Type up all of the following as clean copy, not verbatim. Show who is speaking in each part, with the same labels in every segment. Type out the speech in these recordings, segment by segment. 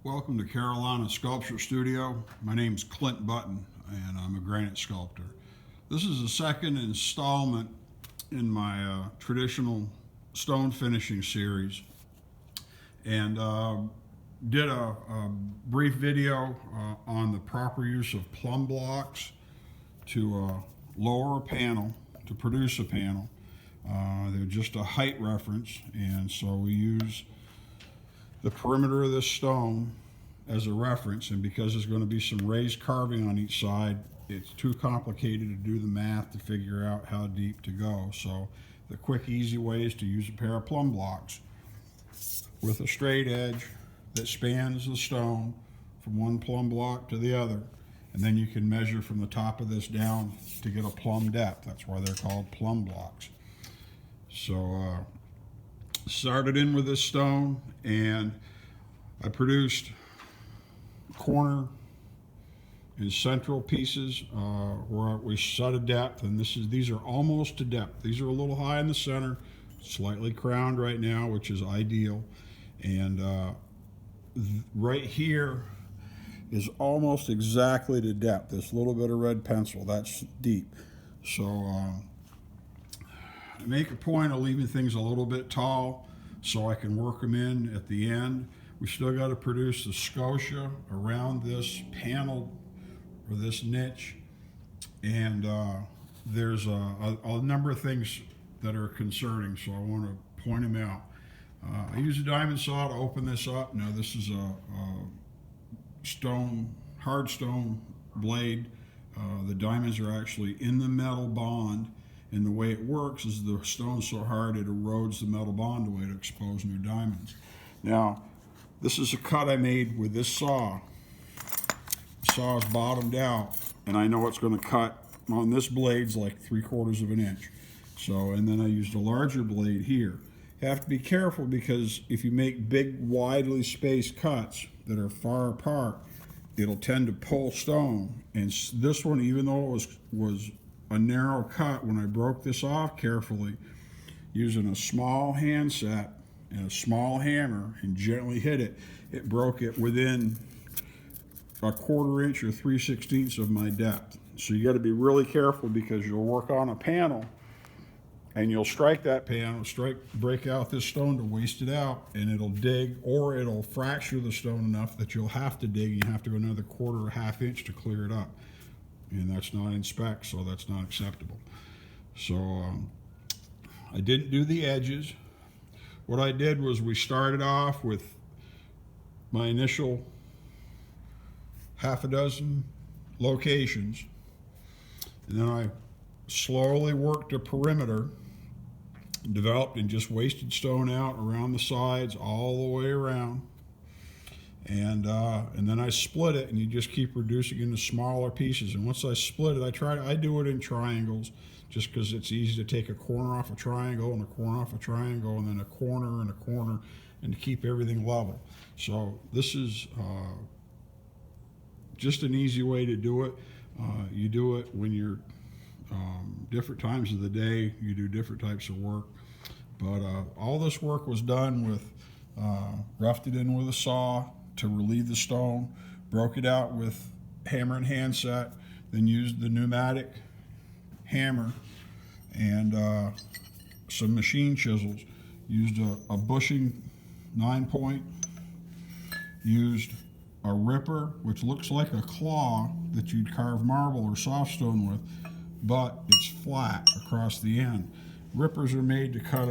Speaker 1: Welcome to Carolina Sculpture Studio. My name's Clint Button and I'm a granite sculptor. This is the second installment in my traditional stone finishing series, and did a brief video on the proper use of plumb blocks to lower a panel, to produce a panel. They're just a height reference, and so we use the perimeter of this stone as a reference, and because there's going to be some raised carving on each side, it's too complicated to do the math to figure out how deep to go. So the quick, easy way is to use a pair of plumb blocks with a straight edge that spans the stone from one plumb block to the other, and then you can measure from the top of this down to get a plumb depth. That's why they're called plumb blocks. So started in with this stone, and I produced corner and central pieces where we set a depth, and these are almost to depth. These are a little high in the center, slightly crowned right now, which is ideal, and right here is almost exactly to depth. This little bit of red pencil, that's deep. So I make a point of leaving things a little bit tall so I can work them in at the end. We still got to produce the scotia around this panel or this niche, and there's a number of things that are concerning, so I want to point them out. I use a diamond saw to open this up. Now this is a hard stone blade. The diamonds are actually in the metal bond, and the way it works is the stone's so hard it erodes the metal bond away to expose new diamonds. Now, this is a cut I made with this saw. The saw is bottomed out, and I know it's going to cut on this blade's like 3/4 of an inch. So, and then I used a larger blade here. You have to be careful, because if you make big, widely spaced cuts that are far apart, it'll tend to pull stone. And this one, even though it was a narrow cut, when I broke this off carefully, using a small handset and a small hammer and gently hit it, it broke it within a 1/4 inch or 3/16 of my depth. So you got to be really careful, because you'll work on a panel and you'll strike that panel, break out this stone to waste it out, and it'll dig, or it'll fracture the stone enough that you'll have to dig, and you have to go another 1/4 or 1/2 inch to clear it up. And that's not in spec, so that's not acceptable. So I didn't do the edges. What I did was, we started off with my initial 6 locations, and then I slowly worked a perimeter, developed and just wasted stone out around the sides all the way around. And then I split it, and you just keep reducing into smaller pieces. And once I split it, I do it in triangles, just because it's easy to take a corner off a triangle and a corner off a triangle, and then a corner and a corner, and to keep everything level. So this is just an easy way to do it. You do it when you're different times of the day, you do different types of work. But all this work was done with, roughed it in with a saw to relieve the stone, broke it out with hammer and handset, then used the pneumatic hammer and some machine chisels, used a bushing 9-point, used a ripper, which looks like a claw that you'd carve marble or soft stone with, but it's flat across the end. Rippers are made to cut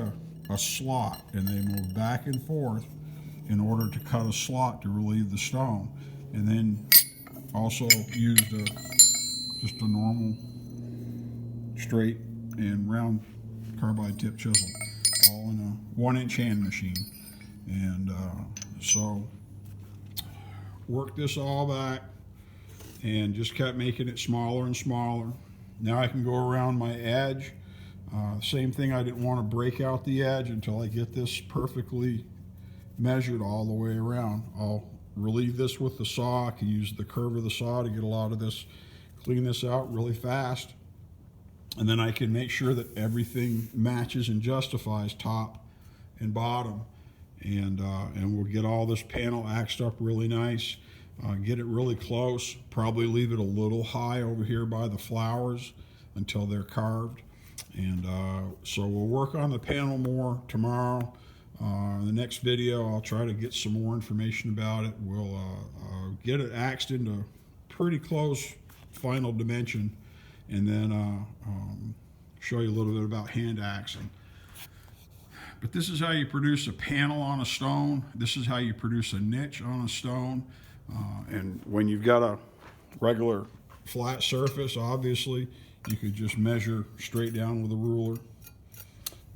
Speaker 1: a slot, and they move back and forth in order to cut a slot to relieve the stone. And then also used just a normal straight and round carbide tip chisel, all in a 1-inch hand machine. And so worked this all back and just kept making it smaller and smaller. Now I can go around my edge. Same thing, I didn't want to break out the edge until I get this perfectly measured all the way around. I'll relieve this with the saw. I can use the curve of the saw to get a lot of this, clean this out really fast. And then I can make sure that everything matches and justifies top and bottom. and we'll get all this panel axed up really nice. Get it really close, probably leave it a little high over here by the flowers until they're carved. And so we'll work on the panel more tomorrow. In the next video, I'll try to get some more information about it. We'll get it axed into pretty close final dimension, and then show you a little bit about hand axing. But this is how you produce a panel on a stone. This is how you produce a niche on a stone. And when you've got a regular flat surface, obviously, you could just measure straight down with a ruler.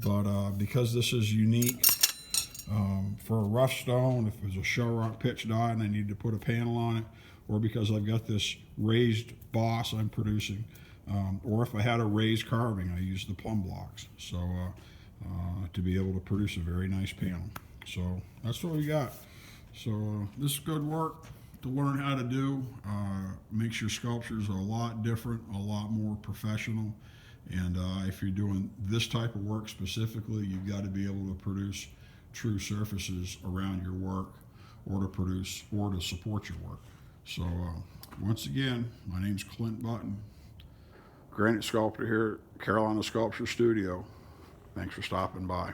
Speaker 1: But because this is unique, for a rough stone, if it's a shell rock pitch die and I need to put a panel on it, or because I've got this raised boss I'm producing, or if I had a raised carving, I use the Plumb Blocks. So to be able to produce a very nice panel. So that's what we got. So this is good work to learn how to do. Makes your sculptures a lot different, a lot more professional. And if you're doing this type of work specifically, you've got to be able to produce true surfaces around your work, or to support your work. So once again, my name's Clint Button, granite sculptor here at Carolina Sculpture Studio. Thanks for stopping by.